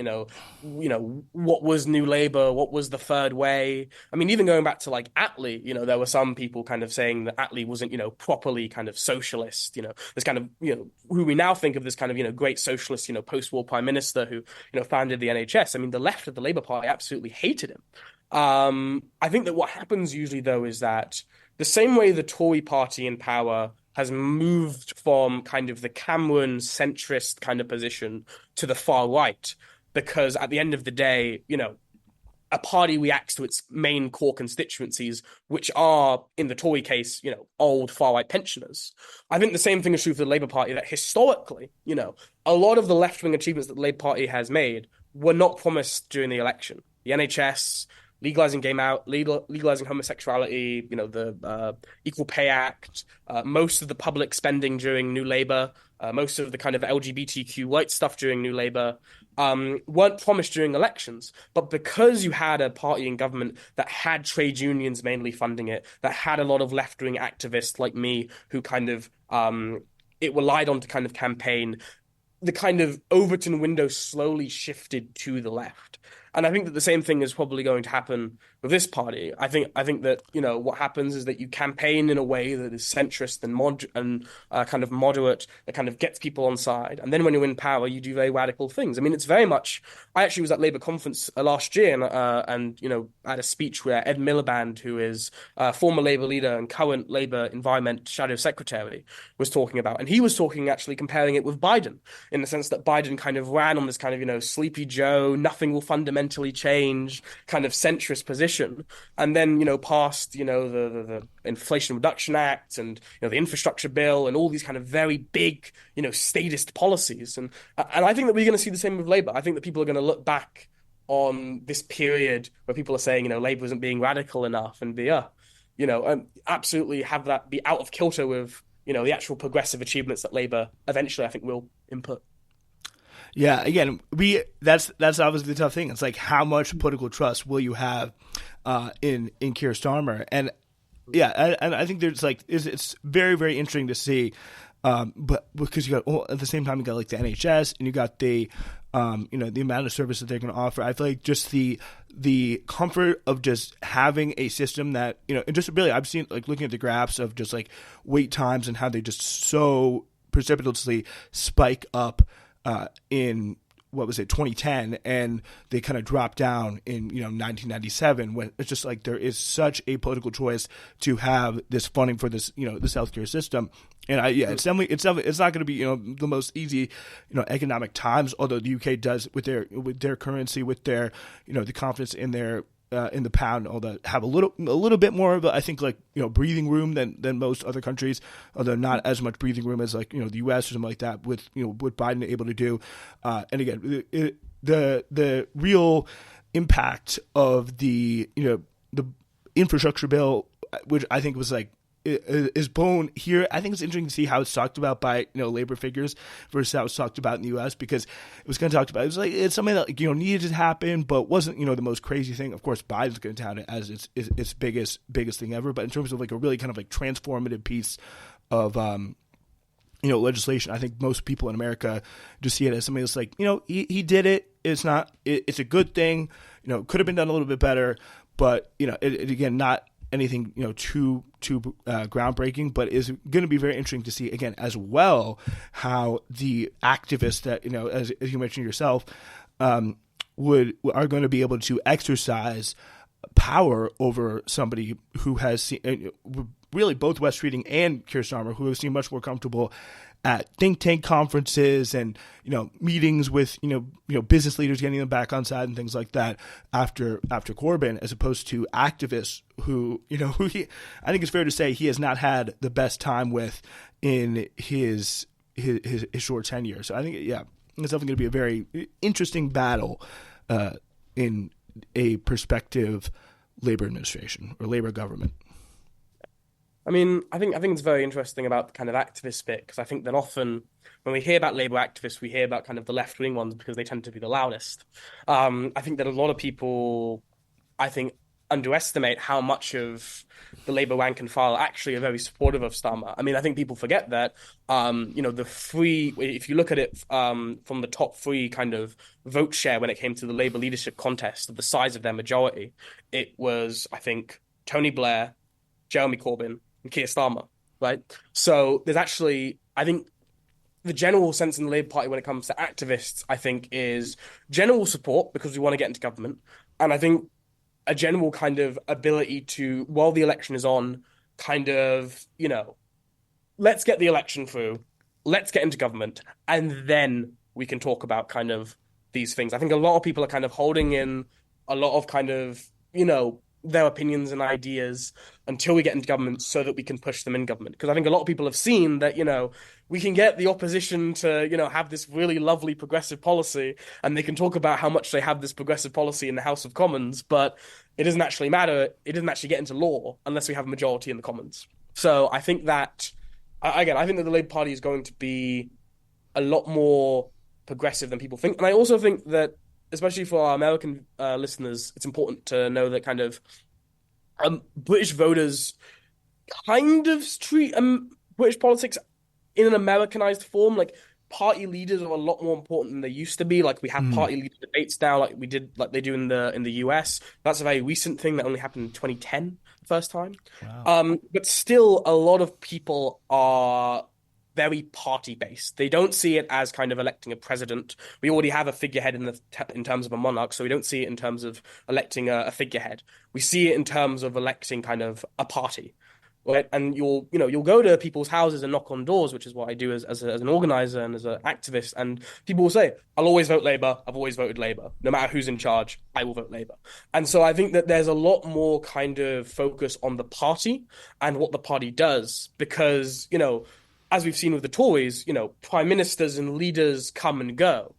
what was New Labour, what was the third way. I mean, even going back to like Attlee, there were some people kind of saying that Attlee wasn't, properly kind of socialist, this kind of, who we now think of this kind of, great socialist, post-war prime minister who, founded the NHS. I mean, the left of the Labour Party absolutely hated him. I think that what happens usually, though, is that the same way the Tory party in power has moved from kind of the Cameron centrist kind of position to the far right, because at the end of the day, a party reacts to its main core constituencies, which are, in the Tory case, old far-right pensioners. I think the same thing is true for the Labour Party, that historically, a lot of the left-wing achievements that the Labour Party has made were not promised during the election. The NHS, legalizing legalizing homosexuality, the Equal Pay Act, most of the public spending during New Labour, most of the kind of LGBTQ rights stuff during New Labour, weren't promised during elections. But because you had a party in government that had trade unions mainly funding it, that had a lot of left-wing activists like me who kind of it relied on to kind of campaign, the kind of Overton window slowly shifted to the left. And I think that the same thing is probably going to happen with this party. I think that what happens is that you campaign in a way that is centrist and kind of moderate, that kind of gets people on side, and then when you're in power, you do very radical things. I mean, it's very much. I actually was at Labour conference last year, and I had a speech where Ed Miliband, who is former Labour leader and current Labour Environment Shadow Secretary, was talking about, and he was talking actually comparing it with Biden in the sense that Biden kind of ran on this kind of Sleepy Joe, nothing will fundamentally change kind of centrist position, and then passed the Inflation Reduction Act and the infrastructure bill and all these kind of very big statist policies, and I think that we're going to see the same with Labour. I think that people are going to look back on this period where people are saying Labour isn't being radical enough and be absolutely have that be out of kilter with the actual progressive achievements that Labour eventually I think will input. Yeah, again, that's obviously the tough thing. It's like, how much political trust will you have in Keir Starmer? And yeah, and I think there's it's very, very interesting to see, but because you got at the same time you got like the NHS and you got the the amount of service that they're going to offer. I feel like just the comfort of just having a system that and just really I've seen like looking at the graphs of just like wait times and how they just so precipitously spike up. In what was it 2010, and they kind of dropped down in 1997, when it's just like there is such a political choice to have this funding for this this healthcare system. And it's definitely it's not going to be the most easy economic times, although the UK does with their currency, with their the confidence in their in the pound, although have a little bit more of I think like breathing room than most other countries, although not as much breathing room as like the US or something like that with what Biden able to do. And again, the real impact of the the infrastructure bill, which I think was like is blown here. I think it's interesting to see how it's talked about by labor figures versus how it's talked about in the U.S. because it was kind of talked about. It was like it's something that needed to happen, but wasn't the most crazy thing. Of course, Biden's going to tout it as its biggest thing ever. But in terms of like a really kind of like transformative piece of legislation, I think most people in America just see it as something that's like he did it. It's not. It's a good thing. Could have been done a little bit better, but it again not anything too groundbreaking, but is going to be very interesting to see again as well how the activists that as you mentioned yourself are going to be able to exercise power over somebody who has really both Wes Streeting and Keir Starmer, who have seemed much more comfortable at think tank conferences and meetings with business leaders, getting them back on side and things like that after Corbyn, as opposed to activists who I think it's fair to say he has not had the best time with in his short tenure. So I think it's definitely going to be a very interesting battle in a prospective Labour administration or Labour government. I mean, I think it's very interesting about the kind of activist bit, because I think that often when we hear about Labour activists, we hear about kind of the left-wing ones because they tend to be the loudest. I think that a lot of people, underestimate how much of the Labour rank and file actually are very supportive of Starmer. I mean, I think people forget that, if you look at it from the top three kind of vote share when it came to the Labour leadership contest, of the size of their majority, it was, I think, Tony Blair, Jeremy Corbyn, and Keir Starmer, right? So there's actually, I think, the general sense in the Labour Party when it comes to activists, I think, is general support because we want to get into government. And I think a general kind of ability to, while the election is on, kind of, let's get the election through, let's get into government, and then we can talk about kind of these things. I think a lot of people are kind of holding in a lot of kind of, their opinions and ideas until we get into government so that we can push them in government. Because I think a lot of people have seen that, we can get the opposition to, have this really lovely progressive policy, and they can talk about how much they have this progressive policy in the House of Commons, but it doesn't actually matter. It doesn't actually get into law unless we have a majority in the Commons. So I think that, again, I think that the Labour Party is going to be a lot more progressive than people think. And I also think that, especially for our American listeners, it's important to know that kind of British voters kind of treat British politics in an Americanized form. Like, party leaders are a lot more important than they used to be. Like, we have party leader debates now, like they do in the US. That's a very recent thing that only happened in 2010, the first time. Wow. But still, a lot of people are very party-based. They don't see it as kind of electing a president. We already have a figurehead in terms of a monarch, so we don't see it in terms of electing a figurehead. We see it in terms of electing kind of a party, right? And you'll go to people's houses and knock on doors, which is what I do as an organizer and as an activist. And people will say, "I'll always vote Labour. I've always voted Labour. No matter who's in charge, I will vote Labour." And so I think that there's a lot more kind of focus on the party and what the party does, because as we've seen with the Tories, prime ministers and leaders come and go,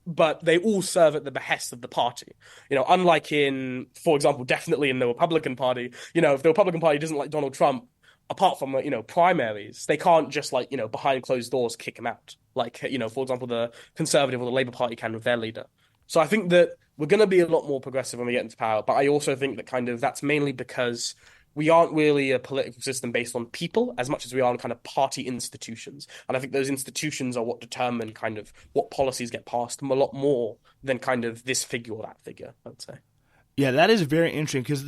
but they all serve at the behest of the party. Unlike in, for example, definitely in the Republican Party, if the Republican Party doesn't like Donald Trump, apart from, primaries, they can't just behind closed doors kick him out. Like, for example, the Conservative or the Labour Party can with their leader. So I think that we're going to be a lot more progressive when we get into power, but I also think that kind of that's mainly because we aren't really a political system based on people as much as we are on kind of party institutions. And I think those institutions are what determine kind of what policies get passed a lot more than kind of this figure or that figure, I would say. Yeah, that is very interesting, because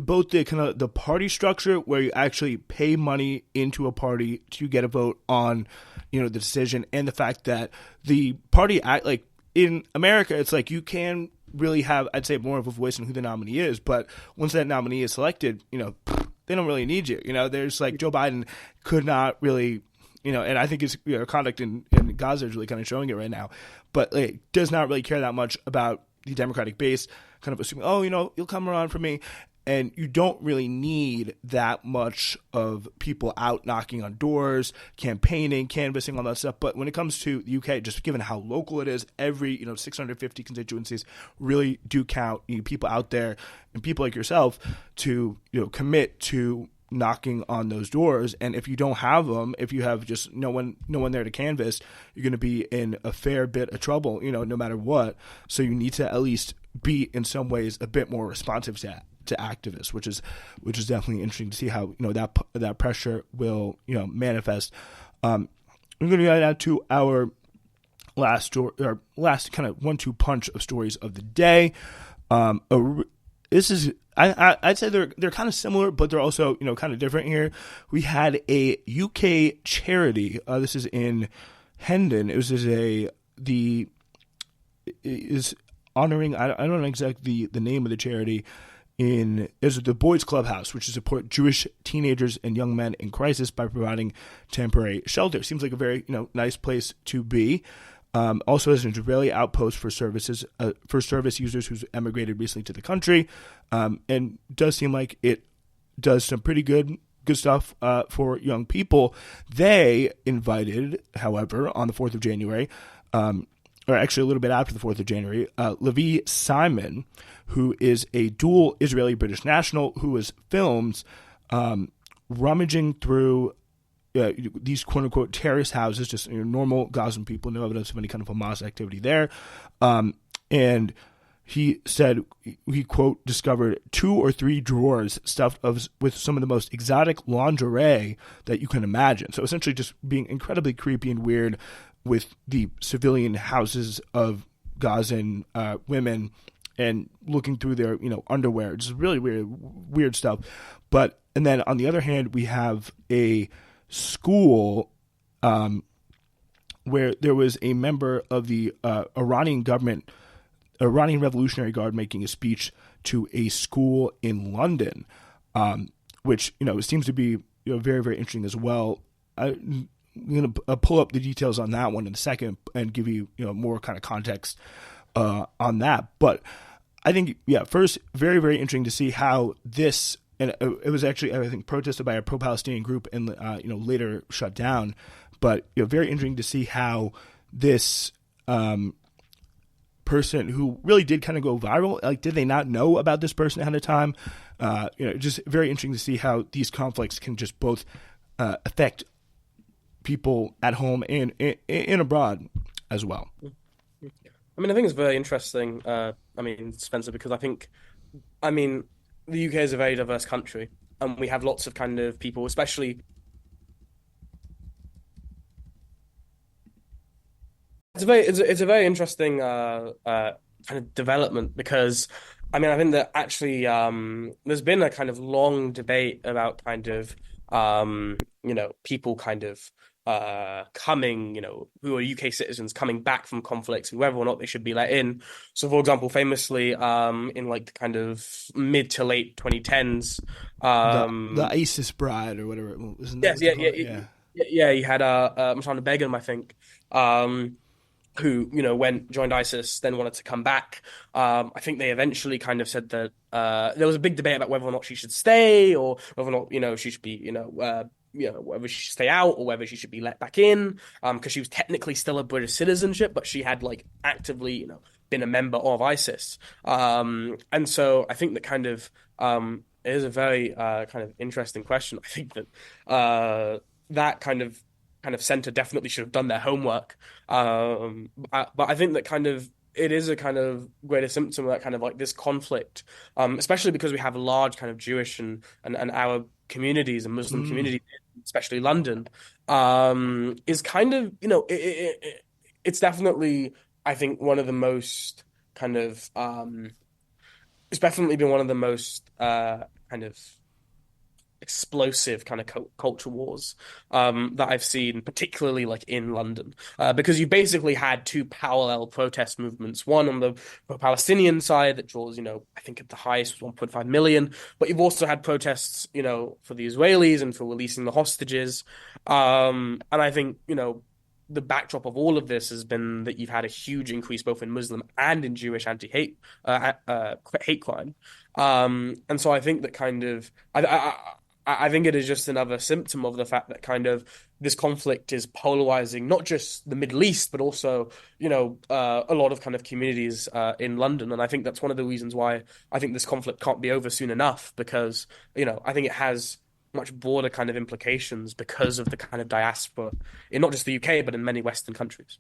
both the kind of the party structure where you actually pay money into a party to get a vote on, the decision, and the fact that the party act like in America, it's like you can really have, I'd say, more of a voice in who the nominee is, but once that nominee is selected, they don't really need you. There's like Joe Biden could not really, and I think his conduct in Gaza is really kind of showing it right now, but does not really care that much about the Democratic base, kind of assuming, you'll come around for me. And you don't really need that much of people out knocking on doors, campaigning, canvassing, all that stuff. But when it comes to the UK, just given how local it is, every 650 constituencies really do count. You need people out there and people like yourself to commit to knocking on those doors. And if you don't have them, if you have just no one there to canvass, you're going to be in a fair bit of trouble, no matter what. So you need to at least be in some ways a bit more responsive to activists, which is definitely interesting to see how that pressure will manifest. We're going to get out to our last story, or last kind of 1-2 punch of stories of the day. This is I'd say they're kind of similar, but they're also kind of different here. We had a UK charity. This is in Hendon. It was is honoring. I don't know exactly the name of the charity. is the Boys Clubhouse, which is support Jewish teenagers and young men in crisis by providing temporary shelter. Seems like a very nice place to be. Also has an Israeli outpost for service users who's emigrated recently to the country, and does seem like it does some pretty good stuff for young people. They invited, however, on the 4th of January, or actually a little bit after the 4th of January, Levi Simon, who is a dual Israeli-British national who was filmed rummaging through these quote-unquote terrorist houses, just normal Gazan people, no evidence of any kind of Hamas activity there. And he said he, quote, discovered 2 or 3 drawers stuffed with some of the most exotic lingerie that you can imagine. So essentially just being incredibly creepy and weird with the civilian houses of Gazan women and looking through their, underwear. Just really weird stuff. And then on the other hand, we have a school where there was a member of the Iranian government, Iranian Revolutionary Guard, making a speech to a school in London, which, seems to be very, very interesting as well. I'm going to pull up the details on that one in a second and give you, more kind of context on that. But I think, first, very, very interesting to see how this, and it was actually, I think, protested by a pro-Palestinian group and, later shut down. But, very interesting to see how this person who really did kind of go viral, like, did they not know about this person ahead of time? Just very interesting to see how these conflicts can just both affect people at home and abroad as well. I mean, I think it's very interesting, Spencer, because the UK is a very diverse country, and we have lots of kind of people, especially. It's a very interesting kind of development because, I think that actually there's been a kind of long debate about kind of people kind of coming, who are UK citizens coming back from conflicts and whether or not they should be let in. So, for example, famously, in like the kind of mid to late 2010s, the ISIS bride or whatever it was. Yes, yeah. You had Mohammed Begum, I think, who joined ISIS, then wanted to come back. I think they eventually kind of said that there was a big debate about whether or not she should stay or whether or not she should be whether she should stay out or whether she should be let back in, because she was technically still a British citizenship, but she had like actively been a member of ISIS, and so I think that kind of it is a very kind of interesting question. I think that that kind of center definitely should have done their homework, but I think that kind of it is a kind of greater symptom of that kind of like this conflict, especially because we have a large kind of Jewish and Arab communities and Muslim communities, especially London, is kind of it's definitely, I think, one of the most kind of it's definitely been one of the most kind of explosive kind of culture wars that I've seen, particularly like in London, because you basically had 2 parallel protest movements. One on the Palestinian side that draws, I think at the highest was 1.5 million, but you've also had protests, for the Israelis and for releasing the hostages. And I think, the backdrop of all of this has been that you've had a huge increase both in Muslim and in Jewish anti-hate hate crime. And so I think that kind of I think it is just another symptom of the fact that kind of this conflict is polarizing not just the Middle East, but also, a lot of kind of communities in London. And I think that's one of the reasons why I think this conflict can't be over soon enough, because, I think it has much broader kind of implications because of the kind of diaspora in not just the UK, but in many Western countries.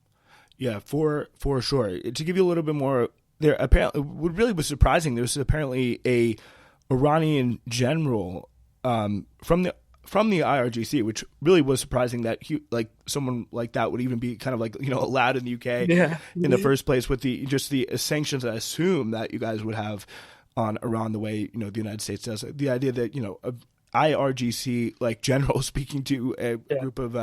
Yeah, for sure. To give you a little bit more, there apparently, what really was surprising, there was apparently a Iranian general from the IRGC, which really was surprising that someone like that would even be kind of allowed in the UK in the first place, with the sanctions I assume that you guys would have on Iran the way the United States does. The idea that a IRGC general speaking to a group of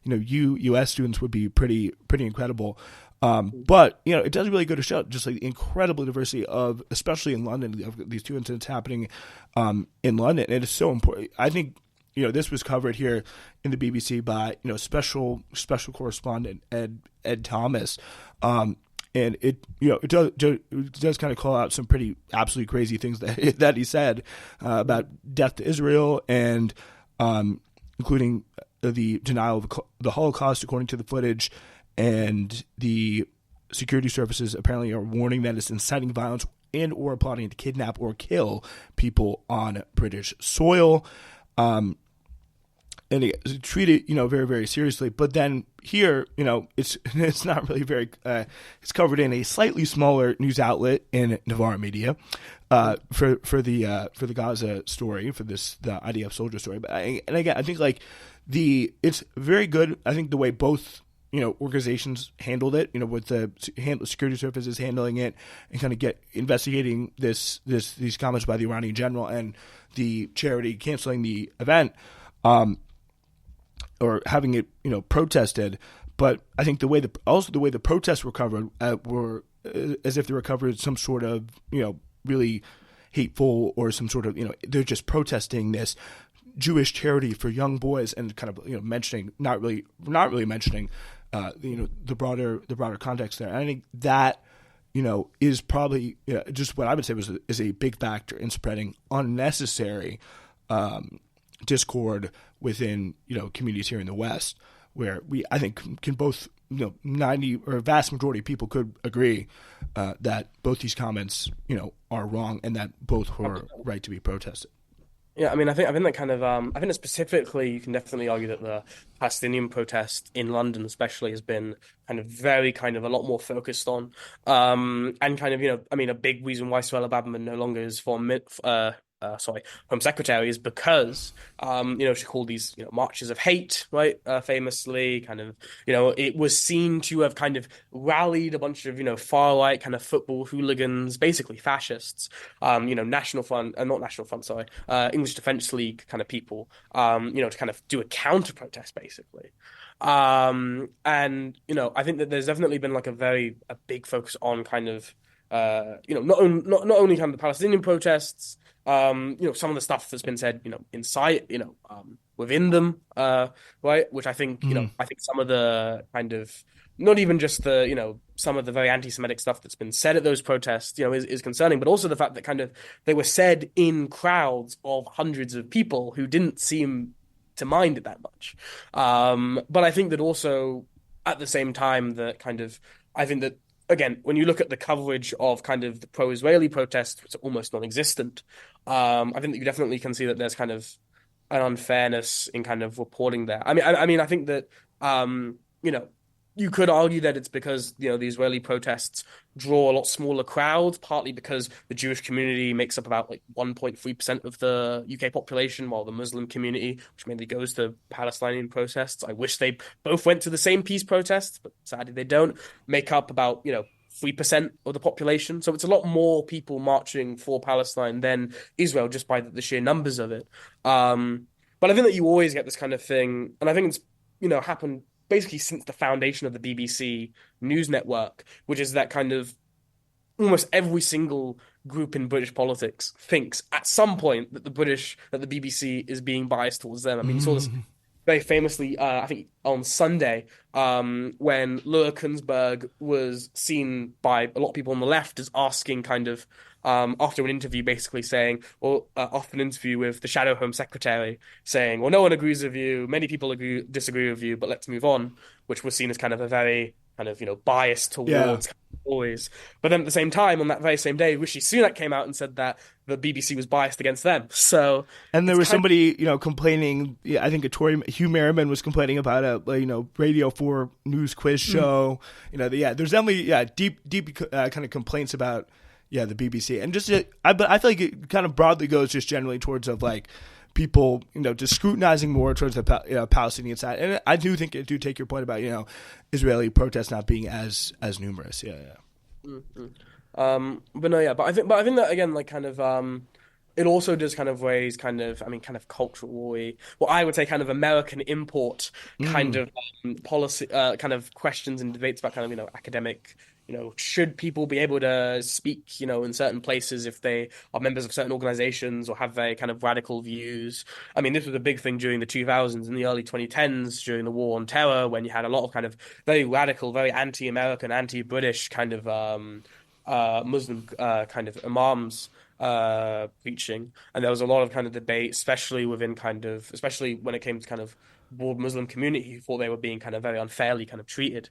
US students would be pretty incredible. But it does really go to show just like the incredible diversity of, especially in London, of these two incidents happening in London. And it's so important. I think this was covered here in the BBC by special correspondent Ed Thomas, and it does kind of call out some pretty absolutely crazy things that he said about death to Israel, and including the denial of the Holocaust according to the footage. And the security services apparently are warning that it's inciting violence and or plotting to kidnap or kill people on British soil. And it's treated, very, very seriously. But then here, it's not really very. It's covered in a slightly smaller news outlet in Navarre Media for the Gaza story, for the IDF soldier story. But and again, I think it's very good. I think the way both organizations handled it, with the security services handling it and kind of investigating these comments by the Iranian general and the charity canceling the event, or having it, protested. But I think the way the protests were covered were as if they were covered some sort of, really hateful, or some sort of, they're just protesting this Jewish charity for young boys, and kind of, mentioning, not really mentioning, the broader context there. And I think that, is probably just what I would say is a big factor in spreading unnecessary discord within communities here in the West, where I think can both 90 or a vast majority of people could agree that both these comments are wrong, and that both were right to be protested. Yeah, I mean, I think that kind of, I think that specifically, you can definitely argue that the Palestinian protest in London, especially, has been kind of a lot more focused on, and kind of, I mean, a big reason why Suella Braverman no longer is Home Secretary is because, she called these, marches of hate, right? Famously, kind of, it was seen to have kind of rallied a bunch of, far-right kind of football hooligans, basically fascists, National Front, not National Front, sorry, English Defence League kind of people, to kind of do a counter-protest, basically. And, I think that there's definitely been a big focus on kind of, not only kind of the Palestinian protests, some of the stuff that's been said, inside, within them, right? Which I think, I think some of the kind of, not even just the, some of the very anti-Semitic stuff that's been said at those protests, is concerning, but also the fact that kind of they were said in crowds of hundreds of people who didn't seem to mind it that much. But I think that also at the same time that kind of, I think that, again, when you look at the coverage of kind of the pro-Israeli protests, which are almost non-existent, I think that you definitely can see that there's kind of an unfairness in kind of reporting there. I mean, I think that, you could argue that it's because, the Israeli protests draw a lot smaller crowds, partly because the Jewish community makes up about 1.3% of the UK population, while the Muslim community, which mainly goes to Palestinian protests, I wish they both went to the same peace protests, but sadly they don't, make up about, 3% of the population. So it's a lot more people marching for Palestine than Israel, just by the sheer numbers of it. But I think that you always get this kind of thing, and I think it's, happened basically since the foundation of the BBC news network, which is that kind of almost every single group in British politics thinks at some point that the BBC is being biased towards them. I mean, you saw this very famously, I think on Sunday, when Laura Kuenssberg was seen by a lot of people on the left as asking kind of, after an interview, basically saying, or after an interview with the Shadow Home Secretary, saying, well, no one agrees with you, many people disagree with you, but let's move on, which was seen as kind of a very kind of, bias towards always. But then at the same time, on that very same day, Rishi Sunak came out and said that the BBC was biased against them. So, and there was somebody, complaining. I think Hugh Merriman was complaining about a, Radio 4 news quiz show. There's definitely deep kind of complaints about the BBC, and just but I feel like it kind of broadly goes just generally towards people, just scrutinizing more towards the Palestinian side. And I do take your point about, Israeli protests not being as numerous. Yeah. Mm-hmm. But I think that again, kind of, it also does kind of raise kind of, I mean, kind of cultural, what I would say kind of American import kind Mm. of policy, kind of questions and debates about kind of, academic, should people be able to speak, in certain places if they are members of certain organizations or have very kind of radical views. I mean, this was a big thing during the 2000s and the early 2010s during the War on Terror, when you had a lot of kind of very radical, very anti-American, anti-British kind of Muslim kind of imams preaching, and there was a lot of kind of debate, especially within kind of, especially when it came to kind of broad Muslim community who thought they were being kind of very unfairly kind of treated.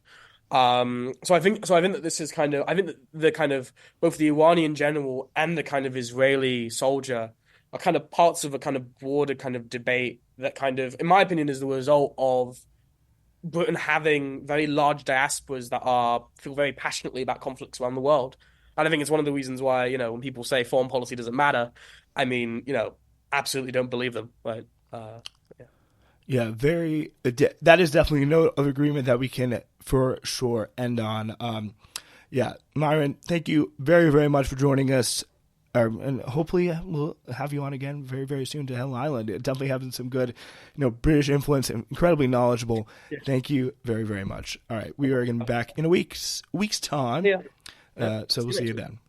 So I think that this is kind of, I think that the kind of both the Iranian general and the kind of Israeli soldier are kind of parts of a kind of broader kind of debate that kind of, in my opinion, is the result of Britain having very large diasporas that are feel very passionately about conflicts around the world. And I think it's one of the reasons why, when people say foreign policy doesn't matter, I mean, absolutely don't believe them, right? Yeah. Yeah, that is definitely a note of agreement that we can for sure end on. Yeah, Myron, thank you very, very much for joining us. And hopefully we'll have you on again very, very soon to Hell Island. It definitely having some good, British influence and incredibly knowledgeable. Yeah. Thank you very, very much. All right, we are going to be back in a week's time. Yeah. So we'll see you then.